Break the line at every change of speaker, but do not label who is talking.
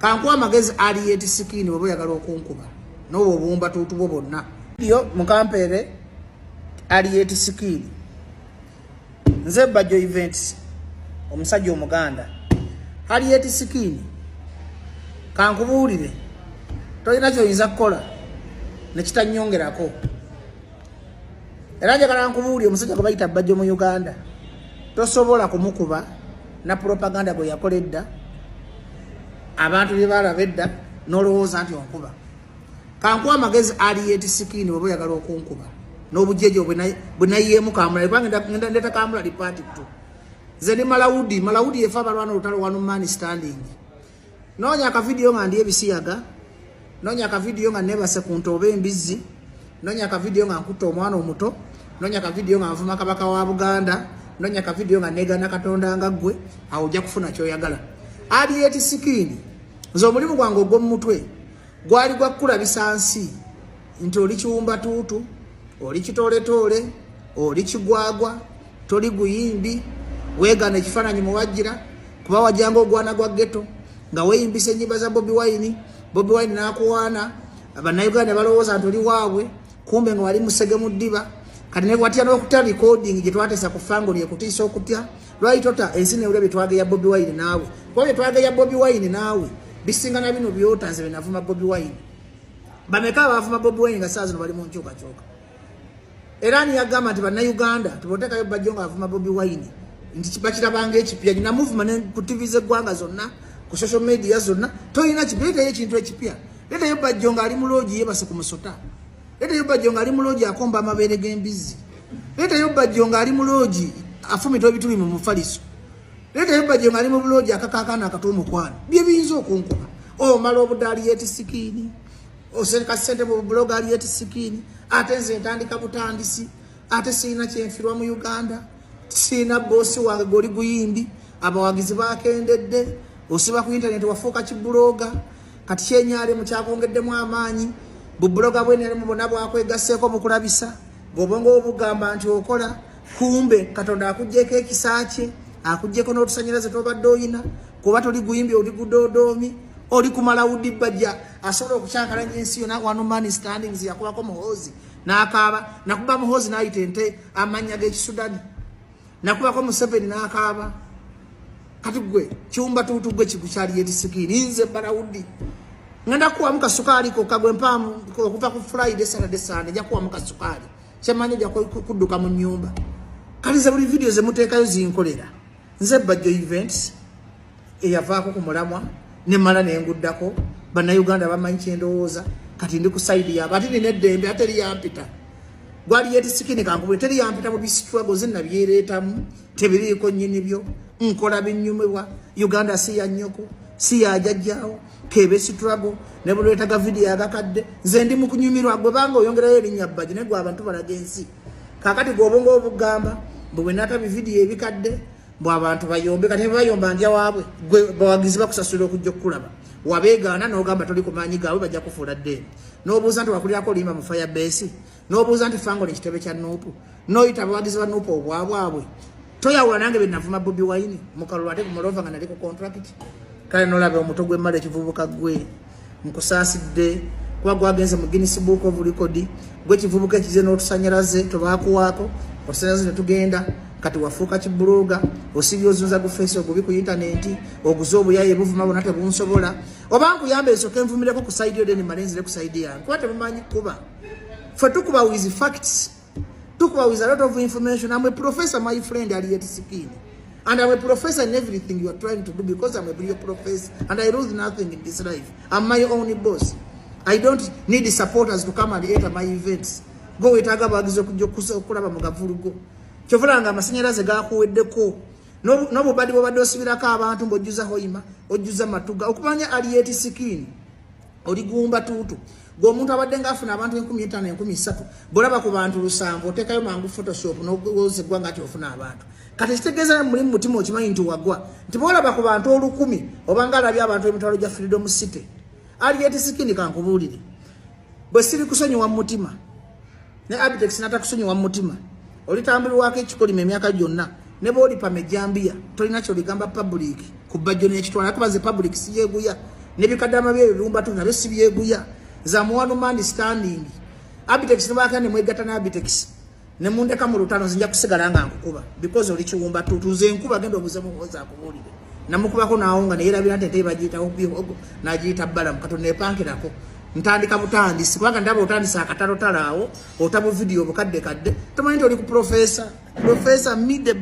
Kankuwa magezi Alienskin bwe boyagala okunkuba. No bumba tutubo bonna. Yo mukampere Alienskin. Nze Bajjo events omusajja omuganda. Alienskin kankubuulire tolina kyoyinza kukola nekitanyongerako. Era njagala nkubuulire omusajja gwe bayita Bajjo mu Uganda tosobola kumukuba na propaganda gwe yakoledda abantu bye balabedda n'olowooza nti onkuba. Kankuwa amagezi Alienskin bwe boyagala okunkuba n'obujeje bwe nayiyeemu kamula kubanga ndeta kamula lipati tu nze ndi malawudi yefa abalwana olutalo one man standing. Noonya akavidiyo nga ndi ebisiyaga, noonya akavidiyo nga nebase ku ntobe embizi, noonya akavidiyo nga nkutta omwana omuto, noonya akavidiyo nga nvuma kabaka wa Buganda, noonya akavidiyo nga negana Katonda nga ggwe, awo ojja kufuna kyoyagala. Alienskin nze omulimu gwange ogw'omu mutwe gwali gwa kukulabisa nsi nti oli kiwumba tuutu, oli kitoletoole, oli kigwagwa, toli guyimbi, weegana ekifaananyi muwajjira kuba wajjanga ogwana gwa ghetto nga weeyimbisa ennyimba za Bobi Wine n'akuwaana bannayuganda balowooza nti oli waabwe kumbe nga wali musege mu ddiba. Kati ne watya n'okutya recording gye twateesa ku fangoli ekutiisa okutya lwali tota ensi newulira bye twageya Bobi Wine naawe kuba bye twageya Bobi Wine naawe bisinga na bino byota nze bye navuma Bobi Wine. Bameka abavuma Bobi Wine nga saa zino bali mu nkyukakyuka. Era niyagamba nti bannayuganda tuboteekayo Bajjo nga avuma Bobi Wine nti bakirabanga ekipya na movement ku TV z'eggwanga zonna ku social media zonna toyina kibeeta ekintu ekipya. Leetayo Bajjo nga ali mu loogi yebase ku musota. Leetayo Bajjo nga ali mu loogi akomba amabeere g'embizi. Leetayo Bajjo nga ali mu loogi afumita ebituli mu mufaliso. Leetayo Bajjo nga ali mu loogi akakaakaana akatumukwano. Bye biyinza okunkuba. Omala obudde Alienskin, oseka ssente mu blog Alienskin, ate nze ntandika butandisi, ate sirina kyenfirwa mu Uganda, sirina boosi wange goli guyimbi, abawagizi bakendedde, osiba ku internet wafuuka kibuloga, kati kyenyaale mu kyakongeddemu amaanyi, bubuloga bwene mu bonna bwakwegasseeko mu kulabisa, ng'obwongo obugamba nti okola, kumbe Katonda akuggyeko ekisa kye, akuggyeko n'otusanyalaze tobadde oyina, kuba toli guyimbi oli gudodoomi, oli kumala wudi Bajja asobola okukyankalanya ensi yonna one man standings yakubako muhoozi n'akaaba, nakuba muhoozi n'ayita ente amannya g'ekisudani, nakubako Museveni n'akaaba. Kati gwe kiwumba tuutu gwe kikukyali Alienskin nze balawudi ngenda kuwamu kasukaali kokka gwe mpaamu okuva ku Friday Saturday Sunday nja kuwamu kasukaali kyemanyi ojja kudduka mu nnyumba. Kati ze buli video ze muteekayo zinkolera nze Bajjo events eyavaako ku mulamwa ne mala nenguddako bannayuganda bamanyi kyendowooza kati ndi ku saidi yaabo ate nina eddembe ate liyampita gwali Alienskin kankubule teri yampita mu bistruggle ze nabyereetamu tebiriiko nnyini byo nkola binyumibwa Uganda si ya nnyoko si ya jjajjaawo kebe struggle ne bulwetaga video agakadde nze ndi mu kunyumirwa gwe banga oyongerayo erinnya Bajjo ne gwe abantu balaga ensi kakati gw'obongo obugamba bwe nata bividiyo ebikadde bwe abantu bayombe kati bayomba ndya waabwe gwe bawagizi bakusasula okujja okukulaba wabeegaana n'ogamba toli ku maanyi gaabwe bajja kufuula ddembe n'obuuza nti wakulirako olimba mu firebase n'obuuza nti fangole ekitebe kya Nuupu n'oyita abawagizi ba Nuupu obwabwabwe toyawula nange benavuma Bobi Wine mukalulu ate kumulova nga nali ku contract kale nolabe omuto gw'emmala ekivubuka gwe nkusaasidde kuba gwagenze mu Guinness Book of Record gwe kivubuka ekize n'otusanyalaze tobaakuwaako otusanyalaze ne tugenda kati wafuuka kibuloga osibye ozunza ku Facebook obi ku internet oguze obuyaye buvuma bona tebunsobola oba nkuyambe esooka envumireko ku side yode ne malenzire ku side yange kuba temumanyi kuba ffe tukuba with facts tukuba with a lot of information. I'm a professor, my friend Alienskin, and I'm a professor in everything you are trying to do because I'm a real professor and I lose nothing in this life. I'm my own boss. I don't need the supporters to come and enter my events. Go with agabagizo kulaba mu gavulugo kyovulanga amasanyalaze gakuweddeko n'obubadi bwobadde osibirako abantu ng'ojjuza hoima ojjuza matuga okumanya Alienskin oli gumba tuutu ng'omuntu abadde ng'afuna abantu 15,000 13,000 bw'olaba ku bantu 7 oteekayo mangu photoshop n'ogozeggwa ng'ati ofuna abantu kati kitegeeza mulimu mutima okimanyi nti wagwa nti bw'olaba ku bantu 10,000 oba ng'alabye abantu emitwalo gya Freedom City Alienskin kankubuulire bwe siri kusonyiwa mu mutima ne Abitex natakusonyiwa mu mutima olitambulwako ekikolima emyaka gyonna ne bw'oli pamejjambiya tolina kyoligamba public ku Bajjo n'ekitwala kubaze public siyeeguya nebikadama bye birumba tu nabyo sibyeguya za one man standing Abitex nibaka ne mwegata na Abitex ne mundeka mu lutano zinja kusigala nga nkukuba because oli kiwumba tutuze nkuba gendo muzemu ngoza akubulire namukubako naonga ne era birante teba jita obihogo na jita bala mkato ne pankirako ntandika butandisi kubanga ndaba utandisa akatalo talaawo otabo video bukadde kadde tomanyi oli ku professor mide